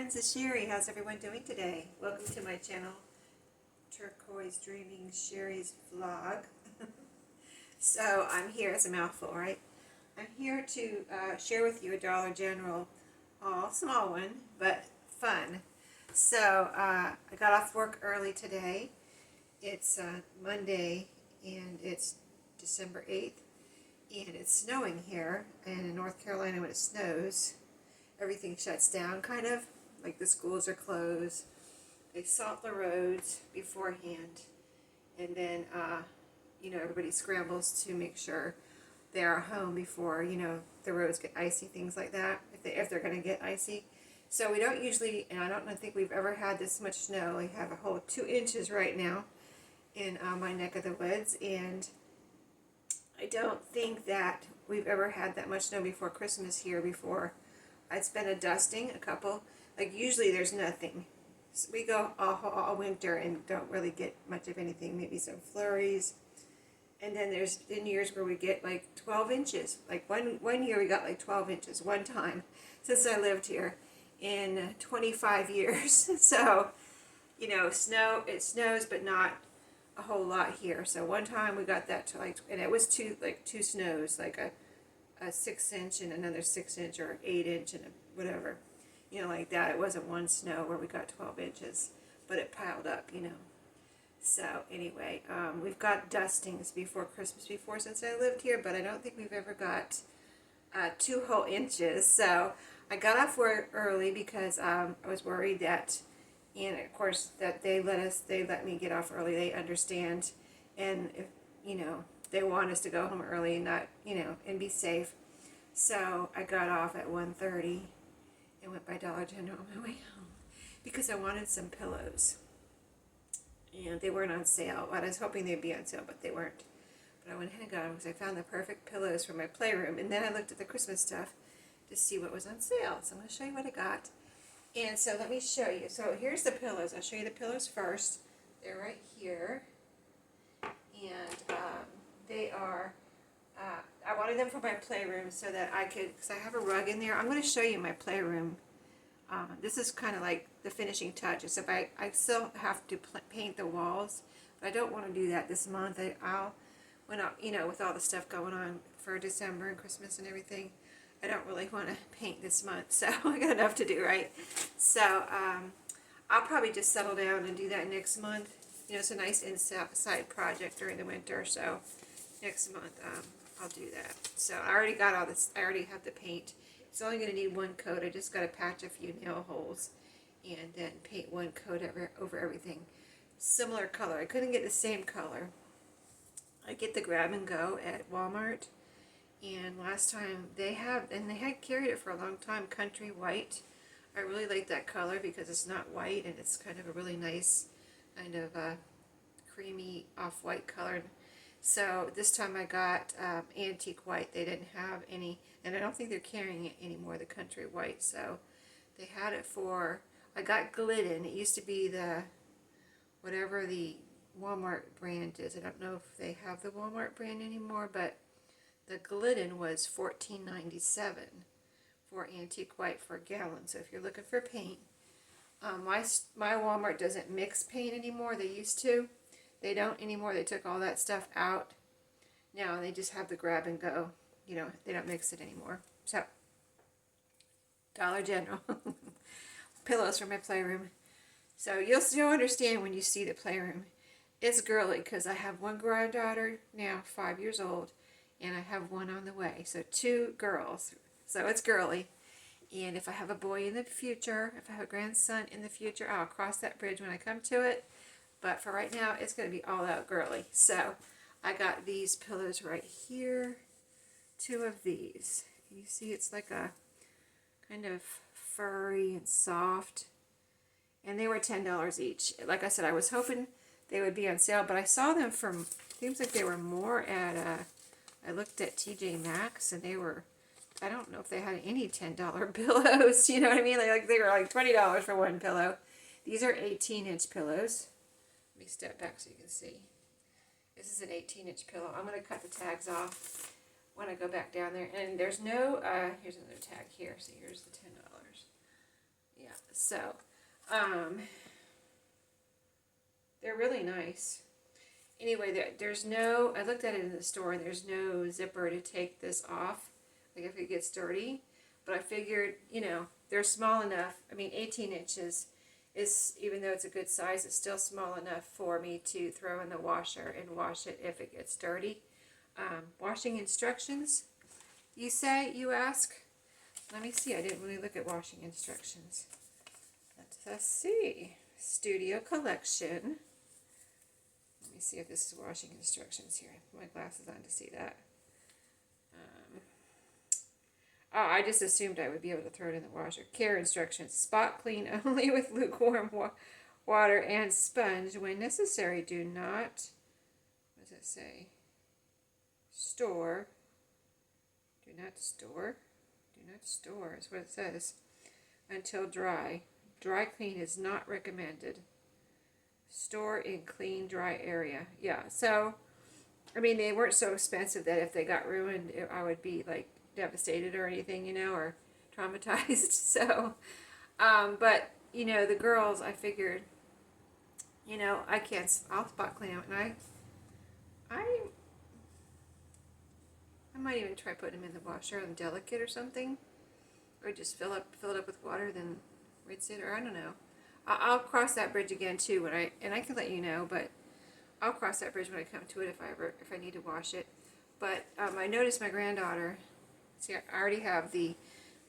friends, it's Sheree. How's everyone doing today? Welcome to my channel, Turquoise-Dreamingsheree's vlog. So I'm here, it's a mouthful, right? I'm here to share with you a Dollar General haul, small one, but fun. So I got off work early today. It's Monday and it's December 8th and it's snowing here, and in North Carolina when it snows, everything shuts down, kind of like the schools are closed. They salt the roads beforehand, and then everybody scrambles to make sure they are home before the roads get icy, things like that, if they're going to get icy. So we don't usually, and I don't think we've ever had this much snow. We have a whole 2 inches right now in my neck of the woods, and I don't think that we've ever had that much snow before Christmas here before. It's been a dusting, a couple. Like usually there's nothing. So we go all winter and don't really get much of anything, maybe some flurries. And then there's been years where we get like 12 inches. Like one year we got like 12 inches one time since I lived here in 25 years. So, it snows, but not a whole lot here. So one time we got that to and it was two snows, like a 6-inch and another 6-inch or 8-inch and whatever, like that. It wasn't one snow where we got 12 inches, but it piled up, So anyway, we've got dustings before Christmas before since I lived here, but I don't think we've ever got 2 whole inches. So I got off work early because I was worried that, and of course that they let me get off early. They understand, and if they want us to go home early and not, and be safe. So I got off at 1:30 and went by Dollar General on my way home because I wanted some pillows. And they weren't on sale. I was hoping they'd be on sale, but they weren't. But I went ahead and got them because I found the perfect pillows for my playroom. And then I looked at the Christmas stuff to see what was on sale. So I'm going to show you what I got. And so let me show you. So here's the pillows. I'll show you the pillows first. They're right here. And they are, I wanted them for my playroom so that I could, because I have a rug in there. I'm going to show you my playroom. This is kind of like the finishing touches. If I still have to paint the walls, but I don't want to do that this month. With all the stuff going on for December and Christmas and everything, I don't really want to paint this month. So I got enough to do, right? So I'll probably just settle down and do that next month. It's a nice inside project during the winter, so next month I'll do that. So I already got all this. I already have the paint. It's only going to need one coat. I just got to patch a few nail holes and then paint one coat over everything. Similar color. I couldn't get the same color. I get the grab and go at Walmart, and last time they had carried it for a long time, country white. I really like that color because it's not white and it's kind of a really nice kind of creamy off-white color. So this time I got antique white. They didn't have any, and I don't think they're carrying it anymore, the country white. So they had it for, I got Glidden. It used to be the, whatever the Walmart brand is. I don't know if they have the Walmart brand anymore, but the Glidden was $14.97 for antique white for a gallon. So if you're looking for paint, my Walmart doesn't mix paint anymore. They used to. They don't anymore. They took all that stuff out. Now they just have the grab and go. They don't mix it anymore. So, Dollar General. Pillows for my playroom. So you'll understand when you see the playroom. It's girly because I have one granddaughter now, 5 years old, and I have one on the way. So 2 girls. So it's girly. And if I have a boy in the future, if I have a grandson in the future, I'll cross that bridge when I come to it. But for right now, it's going to be all out girly. So I got these pillows right here. 2 of these. You see it's like a kind of furry and soft. And they were $10 each. Like I said, I was hoping they would be on sale, but I saw them from, seems like they were more at, I looked at TJ Maxx and they were, I don't know if they had any $10 pillows. You know what I mean? Like they were like $20 for one pillow. These are 18-inch pillows. Let me step back so you can see. This is an 18-inch pillow. I'm going to cut the tags off when I go back down there. And there's no, here's another tag here. So here's the $10. Yeah, So, they're really nice. Anyway, there's no, I looked at it in the store, and there's no zipper to take this off, like if it gets dirty. But I figured, you know, they're small enough. I mean, 18 inches is, even though it's a good size, it's still small enough for me to throw in the washer and wash it if it gets dirty. Washing instructions, you ask? Let me see, I didn't really look at washing instructions. Let's see. Studio collection. Let me see if this is washing instructions here. Put my glasses on to see that. Oh, I just assumed I would be able to throw it in the washer. Care instructions. Spot clean only with lukewarm water and sponge. When necessary, do not, what does it say? Store. Do not store. Do not store is what it says. Until dry. Dry clean is not recommended. Store in clean, dry area. Yeah, so, I mean, they weren't so expensive that if they got ruined, I would be, like, devastated or anything, you know, or traumatized. So, but, you know, the girls, I figured, you know, I'll spot clean them, and I might even try putting them in the washer on delicate or something, or just fill it up with water, then rinse it, or I don't know. I'll cross that bridge again too and I can let you know, but I'll cross that bridge when I come to it if I need to wash it. But I noticed my granddaughter. See, I already have the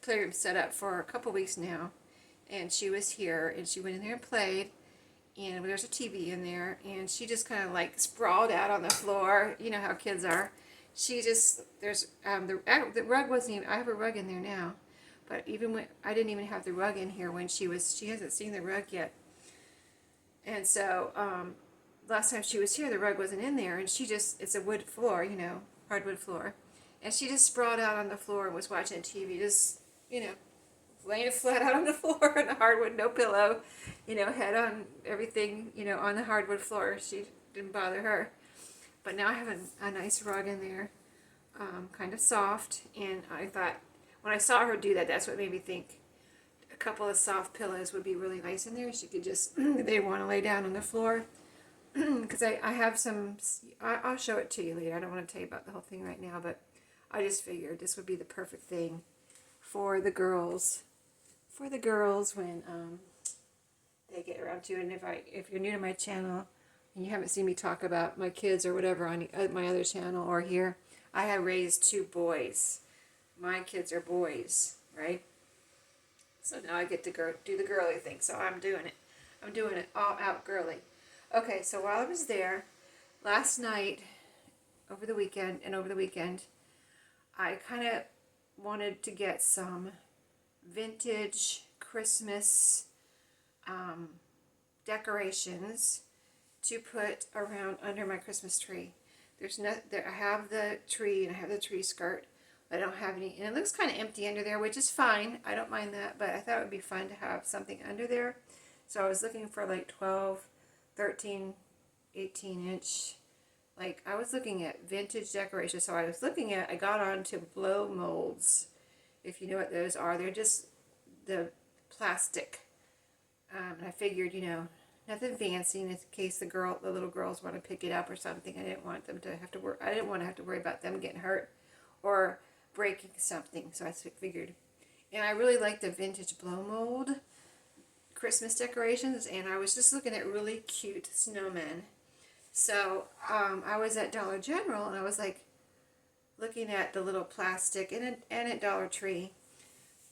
playroom set up for a couple weeks now, and she was here and she went in there and played, and there's a TV in there, and she just kind of like sprawled out on the floor. You know how kids are. She just the rug wasn't even. I have a rug in there now. But even when I didn't even have the rug in here when she hasn't seen the rug yet. And so last time she was here, the rug wasn't in there, and it's a wood floor, you know, hardwood floor. And she just sprawled out on the floor and was watching TV, just, you know, laying flat out on the floor on the hardwood, no pillow, you know, head on everything, you know, on the hardwood floor. She didn't bother her. But now I have a nice rug in there, kind of soft, and I thought, when I saw her do that, that's what made me think a couple of soft pillows would be really nice in there. She could just, they want to lay down on the floor. Because I have some, I'll show it to you later. I don't want to tell you about the whole thing right now, but I just figured this would be the perfect thing for the girls. For the girls when they get around to it. And if you're new to my channel and you haven't seen me talk about my kids or whatever on my other channel or here, I have raised 2 boys. My kids are boys, right? So now I get to do the girly thing. So I'm doing it. I'm doing it all out girly. Okay, so while I was there, last night, over the weekend, I kind of wanted to get some vintage Christmas decorations to put around under my Christmas tree. I have the tree and I have the tree skirt. I don't have any, and it looks kind of empty under there, which is fine. I don't mind that, but I thought it would be fun to have something under there. So I was looking for like 12, 13, 18 inch. Like I was looking at vintage decorations. So I got on to blow molds. If you know what those are, they're just the plastic. And I figured, you know, nothing fancy in case the little girls want to pick it up or something. I didn't want them to have to worry. I didn't want to have to worry about them getting hurt or breaking something, so I figured. And I really like the vintage blow mold Christmas decorations, and I was just looking at really cute snowmen. So I was at Dollar General, and I was like looking at the little plastic and at Dollar Tree.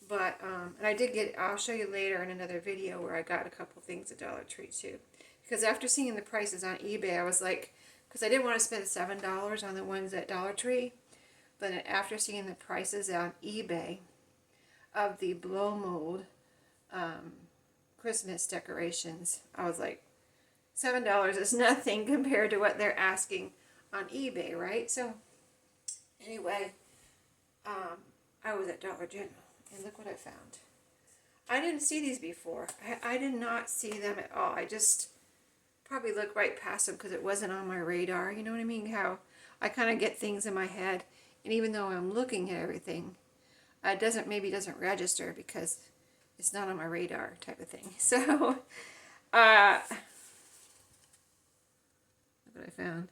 But and I did get, I'll show you later in another video where I got a couple things at Dollar Tree too. Because after seeing the prices on eBay, I was like, because I didn't want to spend $7 on the ones at Dollar Tree. But after seeing the prices on eBay of the blow mold Christmas decorations, I was like, $7 is nothing compared to what they're asking on eBay, right? So anyway, I was at Dollar General, and look what I found. I didn't see these before. I did not see them at all. I just probably looked right past them because it wasn't on my radar. You know what I mean? How I kind of get things in my head. And even though I'm looking at everything, it doesn't register because it's not on my radar type of thing. So, look what I found.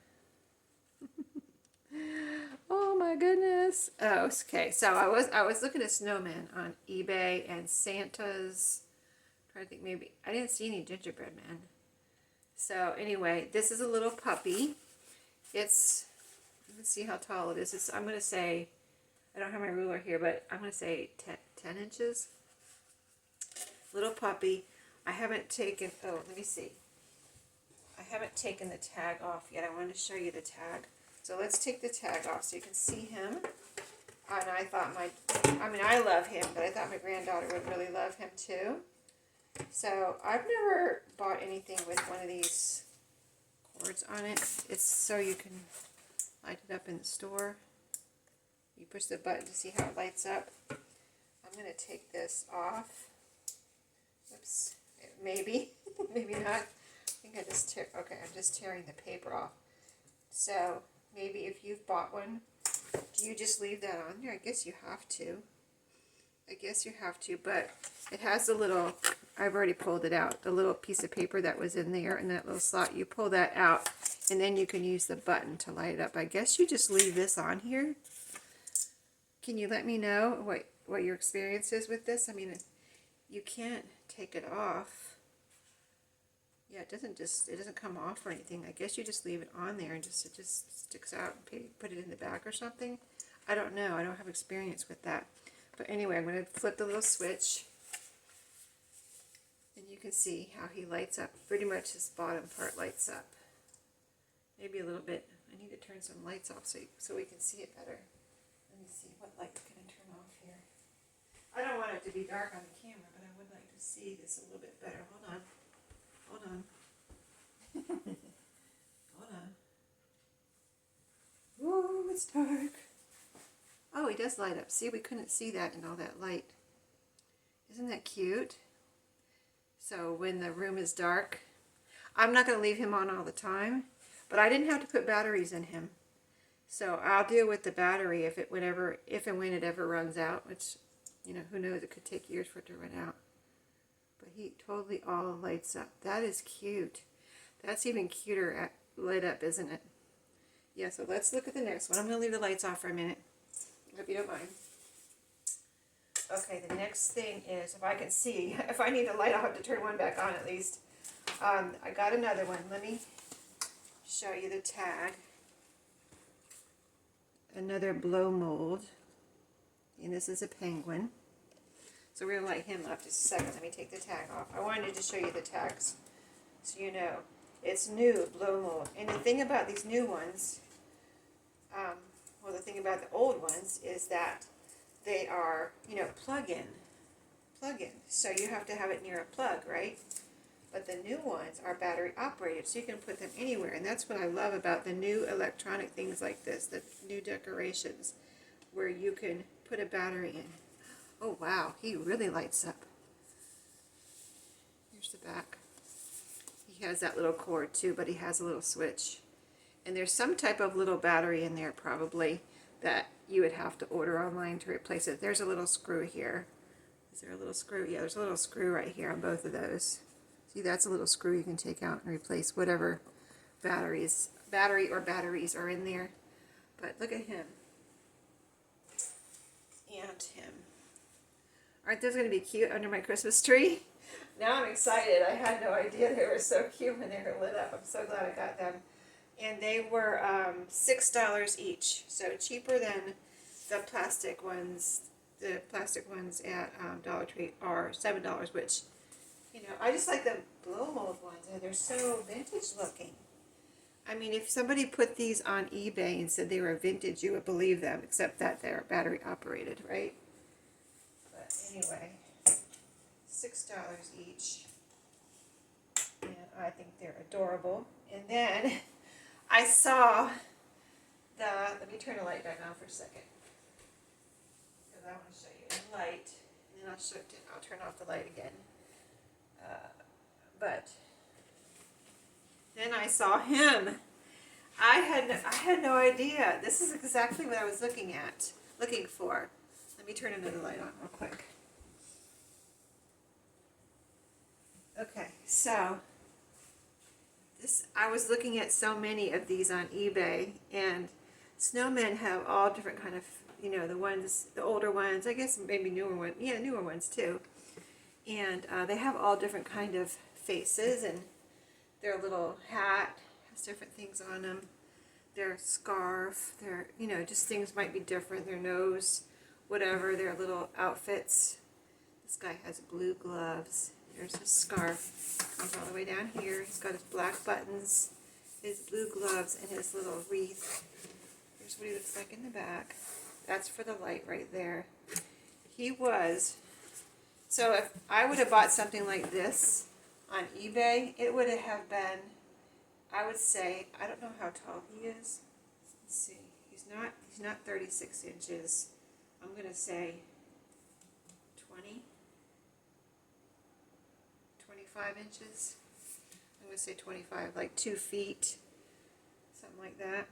Oh my goodness. Oh, okay. So I was looking at snowmen on eBay and Santa's. I'm trying to think, maybe I didn't see any gingerbread man. So anyway, this is a little puppy. It's, let's see how tall it is. I'm going to say, I don't have my ruler here, but I'm going to say 10 inches. Little puppy. I haven't taken, oh, let me see. I haven't taken the tag off yet. I wanted to show you the tag. So let's take the tag off so you can see him. And I thought I love him, but I thought my granddaughter would really love him too. So I've never bought anything with one of these cords on it. It's so you can light it up in the store. You push the button to see how it lights up. I'm going to take this off. Oops, maybe, maybe not. I think I just okay, I'm just tearing the paper off. So maybe if you've bought one, do you just leave that on there? I guess you have to. I guess you have to, but it has a little, I've already pulled it out, the little piece of paper that was in there in that little slot. You pull that out, and then you can use the button to light it up. I guess you just leave this on here. Can you let me know what your experience is with this? I mean, you can't take it off. Yeah, it doesn't come off or anything. I guess you just leave it on there and it just sticks out and put it in the back or something. I don't know. I don't have experience with that. But anyway, I'm going to flip the little switch. And you can see how he lights up. Pretty much his bottom part lights up. Maybe a little bit. I need to turn some lights off so we can see it better. Let me see. What lights can I turn off here? I don't want it to be dark on the camera, but I would like to see this a little bit better. Hold on. Hold on. Hold on. Ooh, it's dark. Oh, he does light up. See, we couldn't see that in all that light. Isn't that cute? So when the room is dark, I'm not going to leave him on all the time, but I didn't have to put batteries in him. So I'll deal with the battery if and when it ever runs out, which, you know, who knows, it could take years for it to run out. But he totally all lights up. That is cute. That's even cuter lit up, isn't it? Yeah, so let's look at the next one. I'm going to leave the lights off for a minute. Hope you don't mind. Okay, the next thing is, if I can see, if I need a light, I'll have to turn one back on at least. I got another one. Let me show you the tag. Another blow mold. And this is a penguin. So we're going to light him up just a second. Let me take the tag off. I wanted to show you the tags so you know. It's new, blow mold. And the thing about these new ones, well, the thing about the old ones is that they are, you know, plug-in. So you have to have it near a plug, right? But the new ones are battery operated, so you can put them anywhere. And that's what I love about the new electronic things like this, the new decorations, where you can put a battery in. Oh, wow, he really lights up. Here's the back. He has that little cord too, but he has a little switch. And there's some type of little battery in there probably that you would have to order online to replace it. There's a little screw here. Is there a little screw? Yeah, there's a little screw right here on both of those. See, that's a little screw you can take out and replace whatever battery or batteries are in there. But look at him. And him. Aren't those going to be cute under my Christmas tree? Now I'm excited. I had no idea they were so cute when they were lit up. I'm so glad I got them. And they were $6 each, so cheaper than the plastic ones. The plastic ones at Dollar Tree are $7, which, you know, I just like the blow mold ones. They're so vintage looking. I mean, if somebody put these on eBay and said they were vintage, you would believe them, except that they're battery operated, right? But anyway, $6 each. And I think they're adorable. And then I saw let me turn the light back on for a second, because I want to show you the light, and then I'll turn off the light again. But then I saw him. I had no idea. This is exactly what I was looking for. Let me turn another light on real quick. So this, I was looking at so many of these on eBay, and snowmen have all different kind of, you know, the ones, the older ones, I guess maybe newer ones, yeah, newer ones too. And they have all different kind of faces, and their little hat has different things on them. Their scarf, their, you know, just things might be different. Their nose, whatever, their little outfits. This guy has blue gloves. There's his scarf. Comes all the way down here. He's got his black buttons, his blue gloves, and his little wreath. Here's what he looks like in the back. That's for the light right there. He was, so if I would have bought something like this on eBay, it would have been, I would say, I don't know how tall he is. Let's see. He's not 36 inches. I'm going to say 20, 25 inches. I'm going to say 25, like 2 feet, something like that.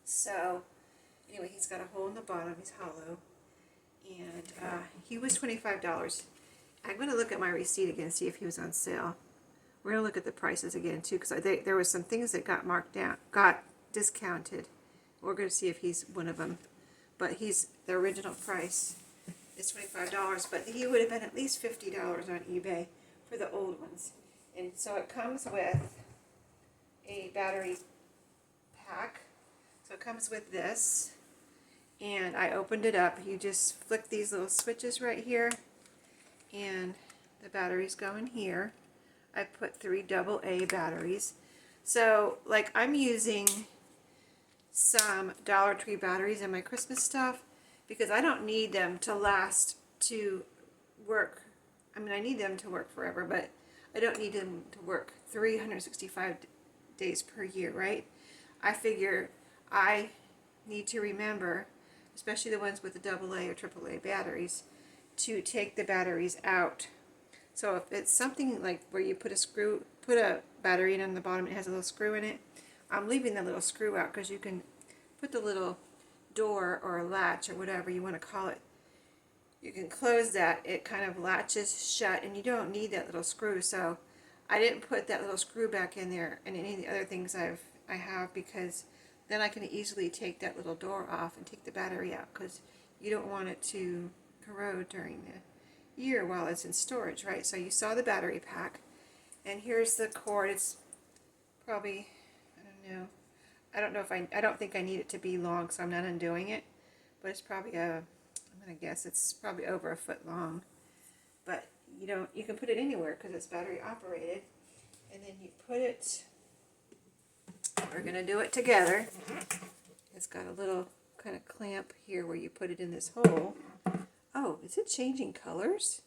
So, anyway, he's got a hole in the bottom. He's hollow. And he was $25. I'm going to look at my receipt again, see if he was on sale. We're going to look at the prices again, too, because there was some things that got marked down, got discounted. We're going to see if he's one of them. But the original price is $25, but he would have been at least $50 on eBay for the old ones. And so it comes with a battery pack. So it comes with this, and I opened it up. You just flick these little switches right here, and the batteries go in here. I put 3 AA batteries. So, like, I'm using some Dollar Tree batteries in my Christmas stuff because I don't need them to last to work. I mean, I need them to work forever, but I don't need them to work 365 days per year, right? I figure I need to remember, especially the ones with the AA or AAA batteries, to take the batteries out. So if it's something like where you put a battery in on the bottom, it has a little screw in it, I'm leaving the little screw out because you can put the little door or a latch or whatever you want to call it. You can close that. It kind of latches shut, and you don't need that little screw. So I didn't put that little screw back in there and any of the other things I have, because then I can easily take that little door off and take the battery out, because you don't want it to corrode during the year while it's in storage, right? So you saw the battery pack, and here's the cord. It's probably, I don't know if I don't think I need it to be long, so I'm not undoing it, but it's probably I'm gonna guess it's probably over a foot long. But you can put it anywhere because it's battery operated, and then you put it, we're gonna do it together. It's got a little kind of clamp here where you put it in this hole. Oh, is it changing colors?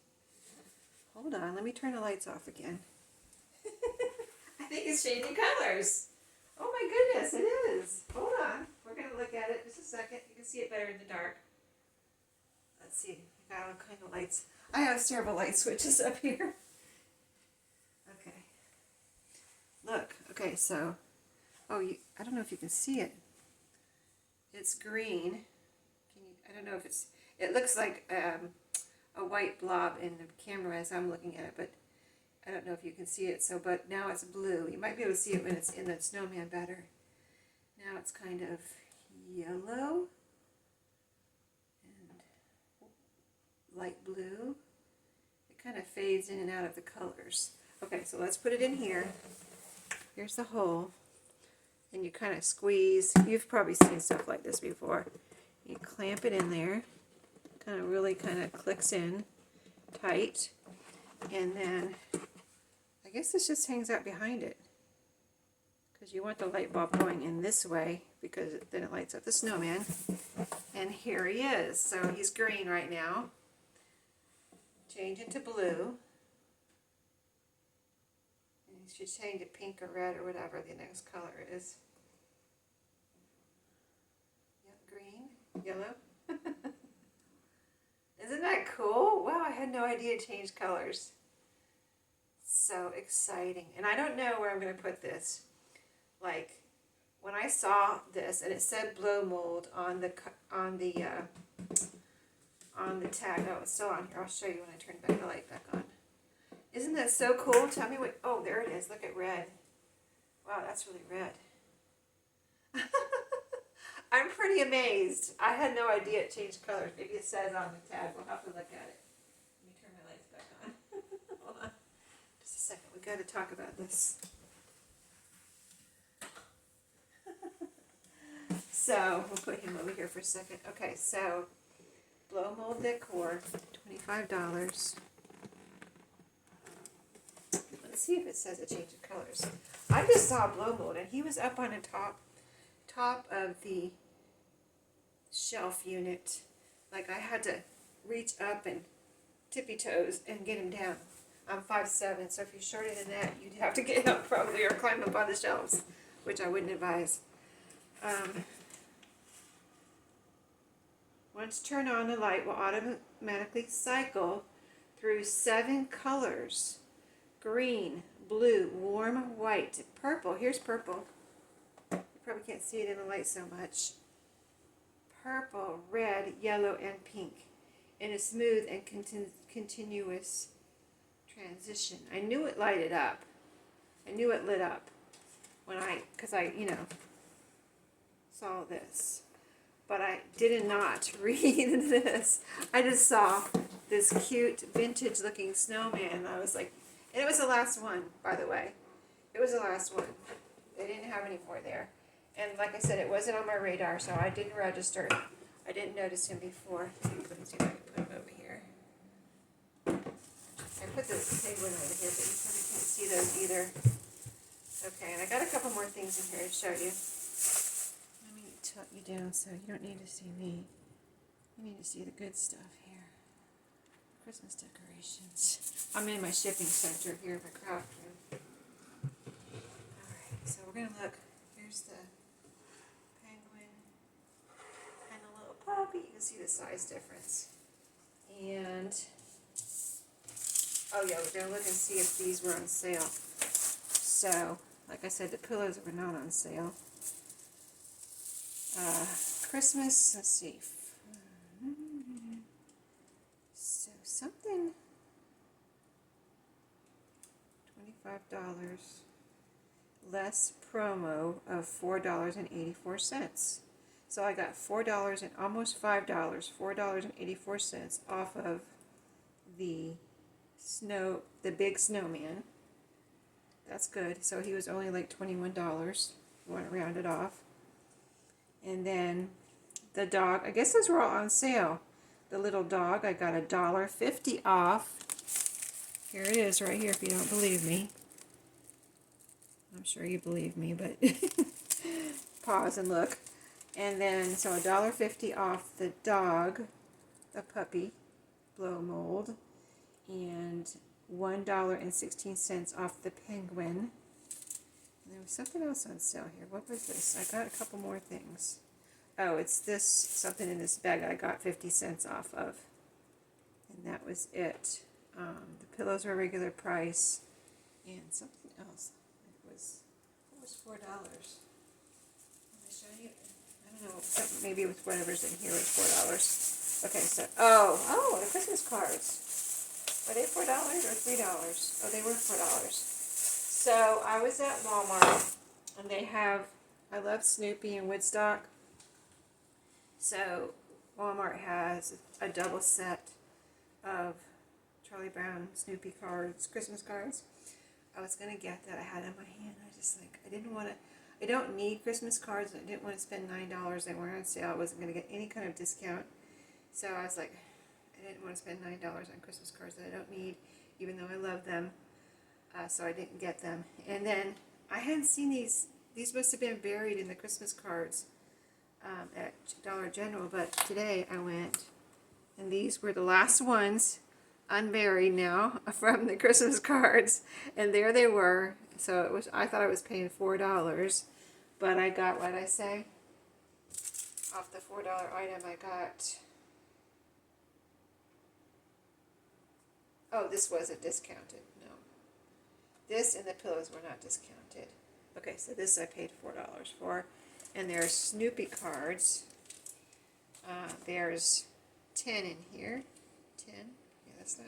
Hold on, let me turn the lights off again. I think it's changing colors. Oh my goodness, it is. Hold on, we're going to look at it just a second. You can see it better in the dark. Let's see, I got all kind of lights. I have several light switches up here. Okay. Look, okay, so, I don't know if you can see it. It's green. I don't know if it looks like a white blob in the camera as I'm looking at it, but I don't know if you can see it. So, but now it's blue. You might be able to see it when it's in the snowman better. Now it's kind of yellow and light blue. It kind of fades in and out of the colors. Okay, so let's put it in here. Here's the hole, and you kind of squeeze. You've probably seen stuff like this before. You clamp it in there. Kind of really kind of clicks in tight, and then I guess this just hangs out behind it because you want the light bulb going in this way because then it lights up the snowman. And here he is. So he's green right now. Change it to blue. And you should change it pink or red or whatever the next color is. Yep, green, yellow. Isn't that cool? Wow, I had no idea it changed colors. So exciting. And I don't know where I'm going to put this. Like, when I saw this and it said blow mold on the tag. Oh, it's still on here. I'll show you when I turn the light back on. Isn't that so cool? Tell me what, oh, there it is. Look at red. Wow, that's really red. I'm pretty amazed. I had no idea it changed colors. Maybe it says on the tag. We'll have to look at it. Let me turn my lights back on. Hold on. Just a second. We got to talk about this. So, we'll put him over here for a second. Okay, so, blow mold decor, $25. Let's see if it says a change of colors. I just saw blow mold, and he was up on the top of the shelf unit. Like I had to reach up and tippy toes and get him down. I'm 5'7", so if you're shorter than that, you'd have to get up probably or climb up on the shelves, which I wouldn't advise. Once turned on, the light will automatically cycle through 7 colors: green, blue, warm white, purple. Here's purple. You probably can't see it in the light so much. Purple, red, yellow, and pink in a smooth and continuous transition. I knew it lighted up. I knew it lit up because I saw this. But I did not read this. I just saw this cute vintage looking snowman. And I was like, and it was the last one, by the way. It was the last one. They didn't have any more there. And like I said, it wasn't on my radar, so I didn't register. I didn't notice him before. Let me see if I can put him over here. I put the penguin over here, but you probably can't see those either. Okay, and I got a couple more things in here to show you. Let me tuck you down so you don't need to see me. You need to see the good stuff here. Christmas decorations. I'm in my shipping center here, my craft room. Alright, so we're going to look. Here's the penguin and a little puppy. You can see the size difference. And, oh yeah, we're going to look and see if these were on sale. So, like I said, the pillows were not on sale. Christmas, let's see. So, something, $25. Less promo of $4.84. So I got $4 and almost $5, $4.84 off of the big snowman. That's good. So he was only like $21. You want to round it off. And then the dog, I guess those were all on sale. The little dog, I got $1.50 off. Here it is right here if you don't believe me. I'm sure you believe me, but pause and look. And then, so $1.50 off the dog, the puppy, blow mold, and $1.16 off the penguin. And there was something else on sale here. What was this? I got a couple more things. Oh, it's this, something in this bag I got 50 cents off of. And that was it. The pillows were regular price. And something else. It was $4. Did I show you? I don't know. Maybe it was whatever's in here was $4. Okay, so, oh, the Christmas cards. Were they $4 or $3? Oh, they were $4. So I was at Walmart, and they have, I love Snoopy and Woodstock. So Walmart has a double set of Charlie Brown Snoopy cards, Christmas cards. I was going to get that. I had it in my hand. I don't need Christmas cards. I didn't want to spend $9. They weren't on sale. I wasn't going to get any kind of discount. So I was like, I didn't want to spend $9 on Christmas cards that I don't need, even though I love them. So I didn't get them. And then I hadn't seen these. These must have been buried in the Christmas cards at Dollar General. But today I went, and these were the last ones unburied now from the Christmas cards, and there they were. So it was, I thought I was paying $4, but I got, what did I say? Off the $4 item I got, oh, this wasn't discounted, no. This and the pillows were not discounted. Okay, so this I paid $4 for, and there's Snoopy cards. There's 10 in here. 10? Yeah, that's not.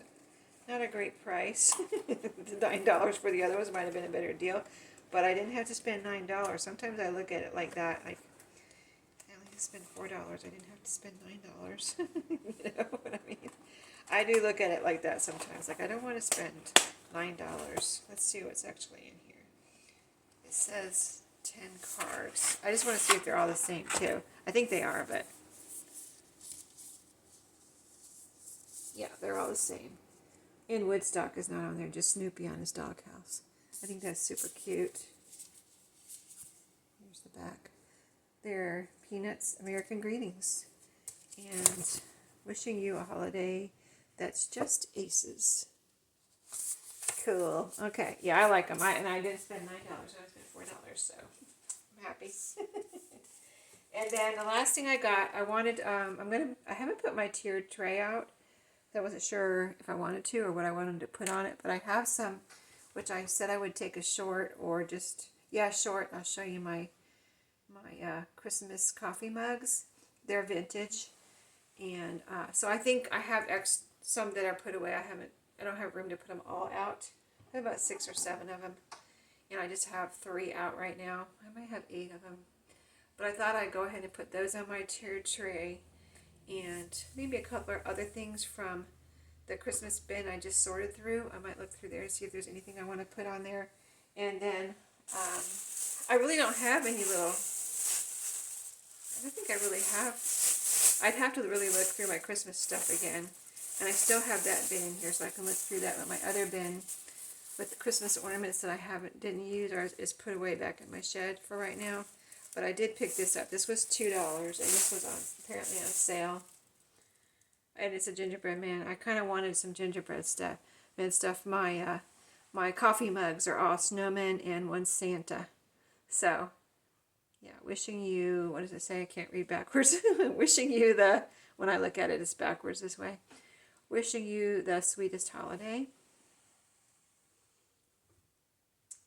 Not a great price. The $9 for the other ones might have been a better deal, but I didn't have to spend $9. Sometimes I look at it like that. I only had to spend $4. I didn't have to spend $9. You know what I mean? I do look at it like that sometimes. Like, I don't want to spend $9. Let's see what's actually in here. It says 10 cards. I just want to see if they're all the same too. I think they are, but yeah, they're all the same. And Woodstock is not on there, just Snoopy on his doghouse. I think that's super cute. Here's the back. They're Peanuts American Greetings. And wishing you a holiday that's just aces. Cool. Okay. Yeah, I like them. And I didn't spend $9. I spent $4, so I'm happy. And then the last thing I got, I wanted, I haven't put my tiered tray out. I wasn't sure if I wanted to or what I wanted to put on it, but I have some, which I said I would take a short or just, yeah, short. I'll show you my Christmas coffee mugs. They're vintage, and so I think I have some that are put away. I don't have room to put them all out. I have about 6 or 7 of them, and I just have 3 out right now. I might have 8 of them, but I thought I'd go ahead and put those on my tiered tray. And maybe a couple of other things from the Christmas bin I just sorted through. I might look through there and see if there's anything I want to put on there. And then I really don't have any little, I don't think I really have. I'd have to really look through my Christmas stuff again. And I still have that bin in here, so I can look through that. But my other bin with the Christmas ornaments that I didn't use or is put away back in my shed for right now. But I did pick this up. This was $2, and this was apparently on sale. And it's a gingerbread man. I kind of wanted some gingerbread stuff. My coffee mugs are all snowmen and one Santa. So, yeah, wishing you, what does it say? I can't read backwards. Wishing you when I look at it, it's backwards this way. Wishing you the sweetest holiday.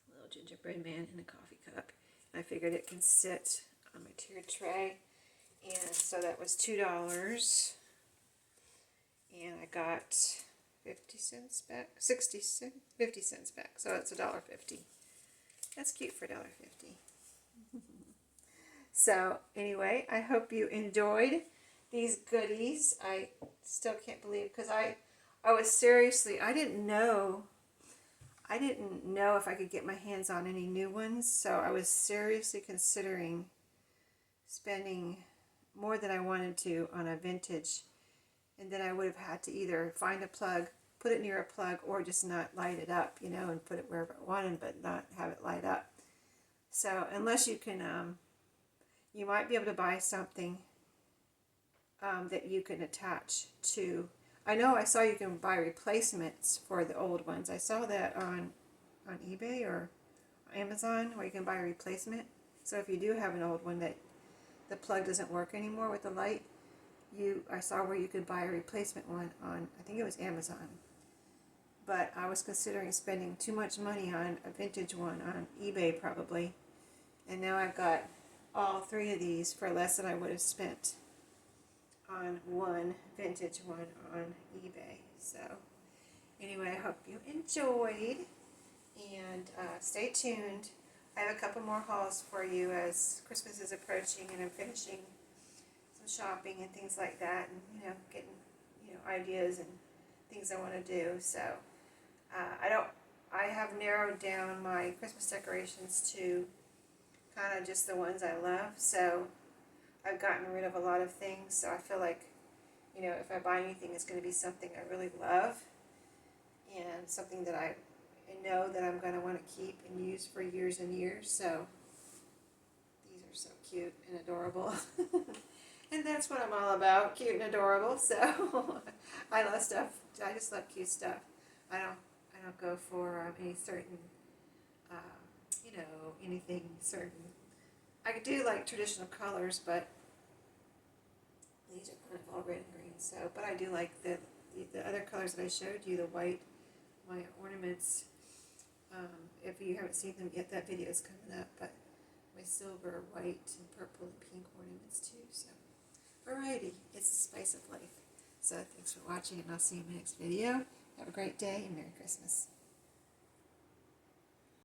Little gingerbread man in a coffee cup. I figured it can sit on my tiered tray, and so that was $2, and I got 50 cents back, 50 cents back, so it's $1.50. That's cute for $1.50. So anyway, I hope you enjoyed these goodies. I still can't believe, because I was seriously, I didn't know if I could get my hands on any new ones, so I was seriously considering spending more than I wanted to on a vintage, and then I would have had to either find a plug, put it near a plug, or just not light it up, you know, and put it wherever I wanted, but not have it light up. So unless you can, you might be able to buy something that you can attach to. I know I saw you can buy replacements for the old ones. I saw that on eBay or Amazon where you can buy a replacement. So if you do have an old one that the plug doesn't work anymore with the light, I saw where you could buy a replacement one on, I think it was Amazon. But I was considering spending too much money on a vintage one on eBay probably. And now I've got all 3 of these for less than I would have spent on one vintage one on eBay. So anyway, I hope you enjoyed, and stay tuned. I have a couple more hauls for you as Christmas is approaching, and I'm finishing some shopping and things like that, and getting ideas and things I want to do. So I have narrowed down my Christmas decorations to kind of just the ones I love. So I've gotten rid of a lot of things, so I feel like, if I buy anything, it's going to be something I really love and something that I know that I'm going to want to keep and use for years and years. So these are so cute and adorable. And that's what I'm all about, cute and adorable. So I love stuff. I just love cute stuff. I don't go for any certain, anything certain. I do like traditional colors, but these are kind of all red and green. So, but I do like the other colors that I showed you, the white, my ornaments. If you haven't seen them yet, that video is coming up. But my silver, white, and purple and pink ornaments too. So, variety. It's the spice of life. So, thanks for watching, and I'll see you in my next video. Have a great day and Merry Christmas.